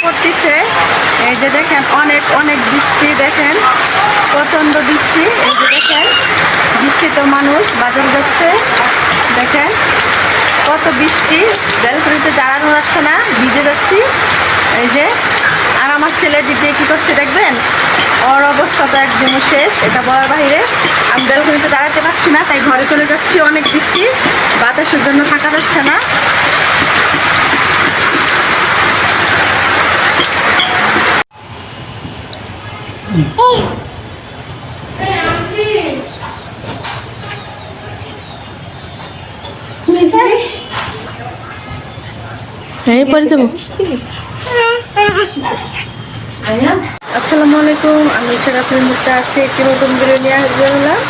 পড়তেছে। এই যে দেখেন অনেক অনেক বৃষ্টি, দেখেন প্রচন্ড বৃষ্টি। এই যে দেখেন বৃষ্টিতে মানুষ বাজার যাচ্ছে, দেখেন কত বৃষ্টি, ব্যালকনিতে দাঁড়ানো যাচ্ছে না, ভিজে যাচ্ছি। এই যে আর আমার ছেলে দিদি কী করছে দেখবেন, ওর অবস্থা তো একদম শেষ, এটা বলার বাইরে। আমি ব্যালকনিতে দাঁড়াতে পারছি না, তাই ঘরে চলে যাচ্ছি। অনেক বৃষ্টি, বাতাসের জন্য থাকা যাচ্ছে না। আসসালামু আলাইকুম, আমি সেরাফির মুক্তা। আজকে একটি নতুন ভিডিও নিয়ে হাজির হলাম।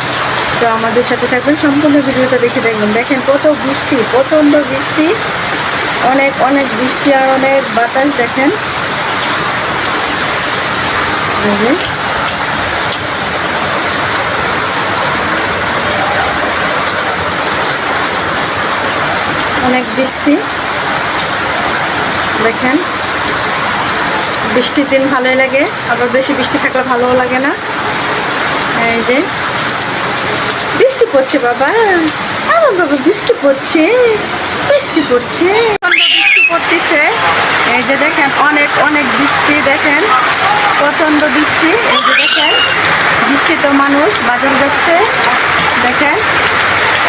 তো আমাদের সাথে থাকবেন, সম্পূর্ণ ভিডিওটা দেখে দেখবেন। দেখেন কত বৃষ্টি, প্রচণ্ড বৃষ্টি, অনেক অনেক বৃষ্টি আর অনেক বাতাস। দেখেন অনেক বৃষ্টি। দেখেন বৃষ্টির দিন ভালোই লাগে, আবার বেশি বৃষ্টি থাকলে ভালোও লাগে না। এই যে বৃষ্টি পড়ছে বাবা, আমার বাবা বৃষ্টি পড়ছে, বৃষ্টি পড়ছে, বৃষ্টি পড়তেছে। এই যে দেখেন অনেক অনেক বৃষ্টি, দেখেন প্রচণ্ড বৃষ্টি। এই যে দেখেন বৃষ্টিতে মানুষ বাজার যাচ্ছে, দেখেন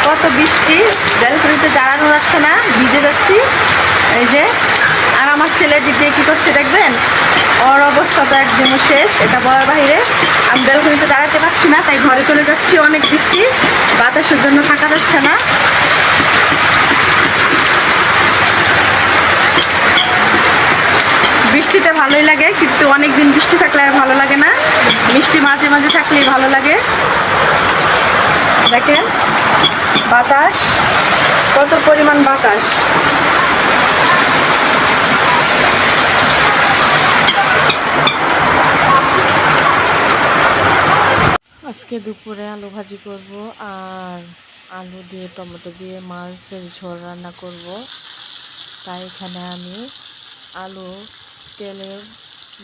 কত বৃষ্টি, ব্যালকনিতে দাঁড়ানো যাচ্ছে না, ভিজে যাচ্ছি। এই যে আর আমার ছেলে দিদি কী করছে দেখবেন, ওর অবস্থা তো একদম শেষ, এটা বলার বাইরে। আমি ব্যালকনিতে দাঁড়াতে পারছি না, তাই ঘরে চলে যাচ্ছি। অনেক বৃষ্টি, বাতাসের জন্য থাকা যাচ্ছে না। বৃষ্টিতে ভালোই লাগে, কিন্তু অনেক দিন বৃষ্টি থাকলে আর ভালো লাগে না। বৃষ্টি মাঝে মাঝে থাকলেই ভালো লাগে। দেখেন বাতাস, কত পরিমাণ বাতাস। আজকে দুপুরে আলু ভাজি করব আর আলু দিয়ে টমেটো দিয়ে মাছের ঝোল রান্না করব। তাই এখানে আমি আলু তেলে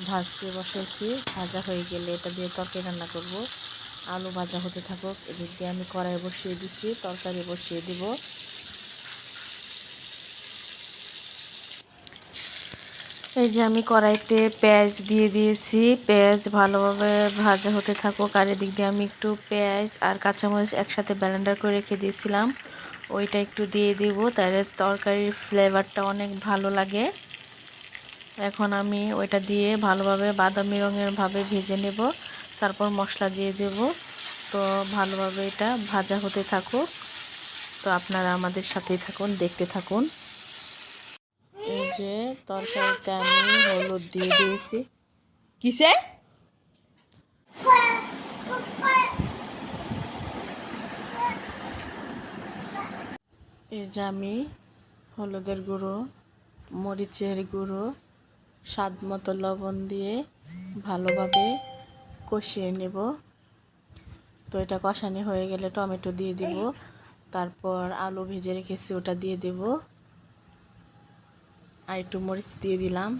ভাজতে বসেছি, ভাজা হয়ে গেলে এটা দিয়ে তরকারি রান্না করব। আলু ভাজা হতে থাকুক, এদিক দিয়ে আমি কড়াই বসিয়ে দিছি, তরকারি বসিয়ে দিব। এই যে আমি কড়াইতে পেঁয়াজ দিয়ে দিয়েছি, পেঁয়াজ ভালোভাবে ভাজা হতে থাকুক। আর এদিক দিয়ে আমি একটু পেঁয়াজ আর কাঁচামরিচ একসাথে ব্লেন্ডার করে রেখে দিয়েছিলাম, ওইটা একটু দিয়ে দিব, তাহলে তরকারির ফ্লেভারটা অনেক ভালো লাগে। এখন আমি ওইটা দিয়ে ভালোভাবে বাদামি রঙের ভাবে ভেজে নেব, তারপর মশলা দিয়ে দেব। তো ভালোভাবে এটা ভাজা হতে থাকুক, তো আপনারা আমাদের সাথেই থাকুন, দেখতে থাকুন। এই যে তরকারিতে আমি হলুদ দিয়ে দিয়েছি। কিসে? এই যে আমি হলুদের গুঁড়ো, মরিচের গুঁড়ো, স্বাদ মতো লবণ দিয়ে ভালোভাবে কষিয়ে নেব। তো এটা কষানি হয়ে গেলে টমেটো দিয়ে দিব, তারপর আলু ভেজে রেখেছি ওটা দিয়ে দেব, আর একটু মরিচ দিয়ে দিলাম।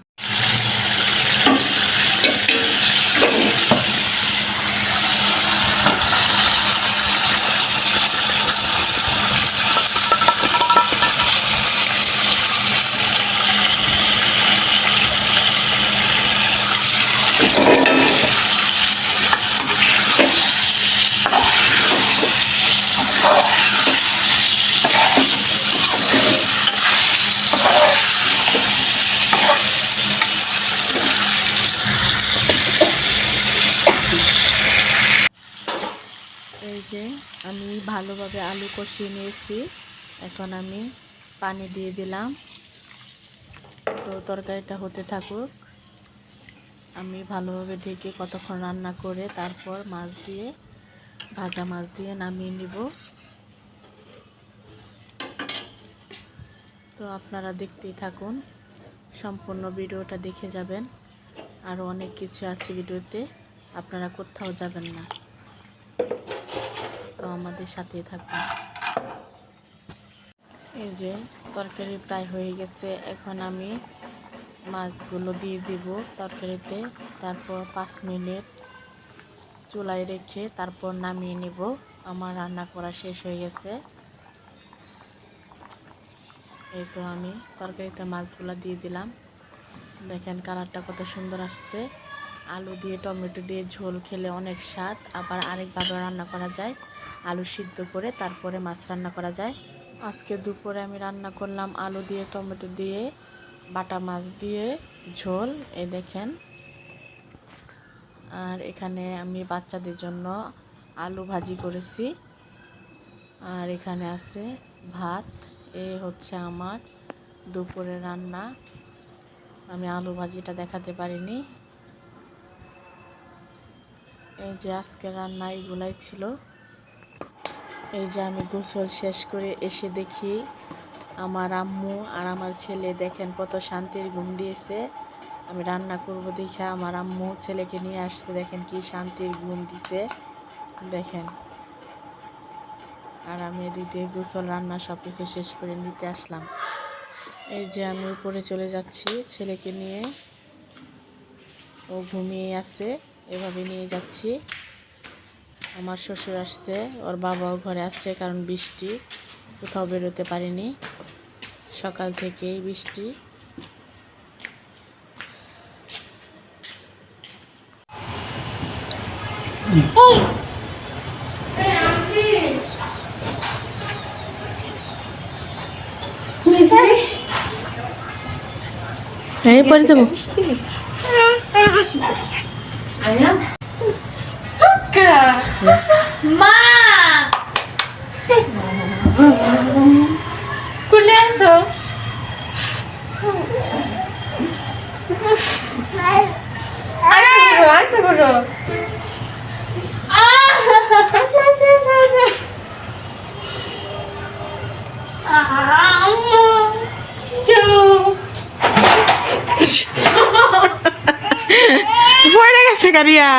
এই যে আমি ভালোভাবে আলু কষিয়ে নিয়েছি, এখন আমি পানি দিয়ে দিলাম। তো তরকারিটা হতে থাকুক, আমি ভালোভাবে ঢেকে কতক্ষণ রান্না করে তারপর মাছ দিয়ে, ভাজা মাছ দিয়ে নামিয়ে নিব। তো আপনারা দেখতেই থাকুন, সম্পূর্ণ ভিডিওটা দেখে যাবেন। আরও অনেক কিছু আছে ভিডিওতে, আপনারা কোথাও যাবেন না, তো আমাদের সাথেই থাকুন। এই যে তরকারি প্রায় হয়ে গেছে, এখন আমি মাছগুলো দিয়ে দিব তরকারিতে, তারপর 5 মিনিট চুলায় রেখে তারপর নামিয়ে নেব। আমার রান্না করা শেষ হয়ে গেছে। এই তো আমি তরকারিতে মাছগুলো দিয়ে দিলাম। দেখেন কালারটা কত সুন্দর আসছে। আলু দিয়ে টমেটো দিয়ে ঝোল খেলে অনেক স্বাদ। আবার আরেকভাবে রান্না করা যায়, আলু সিদ্ধ করে তারপরে মাছ রান্না করা যায়। আজকে দুপুরে আমি রান্না করলাম আলু দিয়ে টমেটো দিয়ে বাটা মাছ দিয়ে ঝোল, এই দেখেন। আর এখানে আমি বাচ্চাদের জন্য আলু ভাজি করেছি। আর এখানে আছে ভাত। এই হচ্ছে আমার দুপুরের রান্না। আমি আলু ভাজিটা দেখাতে পারিনি। এই যে আজকে রান্না এগুলাই ছিল। এই যে আমি গোসল শেষ করে এসে দেখি আমার আম্মু আর আমার ছেলে দেখেন কত শান্তির ঘুম দিয়েছে। আমি রান্না করব দেখে আমার আম্মু ছেলেকে নিয়ে আসছে, দেখেন কি শান্তির ঘুম দিছে দেখেন। আর আমি এদিক দিয়ে গোসল রান্না সব কিছু শেষ করে নিতে আসলাম। এই যে আমি উপরে চলে যাচ্ছি ছেলেকে নিয়ে, ও ঘুমিয়ে আছে, এভাবে নিয়ে যাচ্ছি। আমার শ্বশুর আসছে, ওর বাবাও ঘরে আসছে, কারণ বৃষ্টি, কোথাও বেরোতে পারিনি, সকাল থেকেই বৃষ্টি। এই পরে যাবো। মা কুলে আসো। আচ্ছা বড় পড়ে গেছে কারিয়া।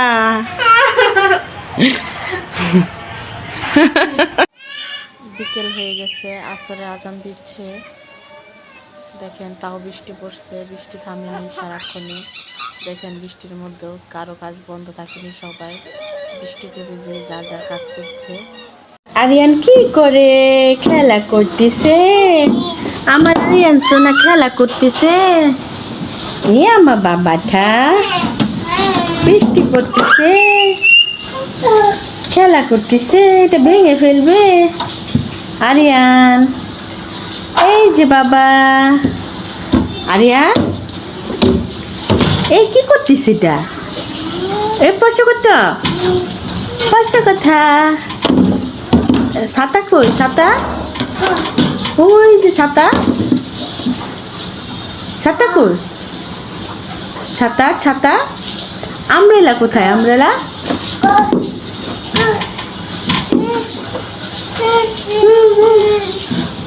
বিকেল হয়ে গেছে, আসরে আজান দিচ্ছে দেখেন, তাও বৃষ্টি পড়ছে, বৃষ্টি থামেনি সারাক্ষণই। দেখেন বৃষ্টির মধ্যেও কারো কাজ বন্ধ থাকেনি, সবাই বৃষ্টিতে ভিজে যার যার কাজ করছে। আরিয়ান কি করে খেলা করতেছে, আমার আরিয়ান সোনা খেলা করতেছে। এ আমার বাবাটা বৃষ্টি পড়তেছে, খেলা করতেছে, এটা ভেঙে ফেলবে আরিয়ান। এই যে বাবা আরিয়ান, এই কি করতিস এটা? এই পয়সা কত, পয়সা কথা, ছাতা কই ছাতা? ওই যে ছাতা, ছাতা কই? ছাতা ছাতা, আমব্রেলা কোথায়? আমব্রেলা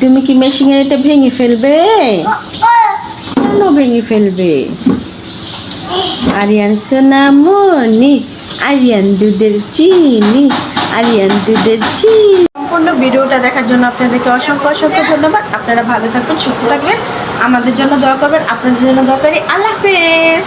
তুমি কি মেশিনের এটা ভেঙে ফেলবে? কেন ভেঙে ফেলবে? আরিয়ান সোনামণি, আরিয়ান দুধের চিনি, আরিয়ান দুধের চিনি। সম্পূর্ণ ভিডিওটা দেখার জন্য আপনাদেরকে অসংখ্য অসংখ্য ধন্যবাদ। আপনারা ভালো থাকুন, সুস্থ থাকবেন, আমাদের জন্য দোয়া করবেন, আপনাদের জন্য দোয়া করি। আল্লাহ হাফেজ।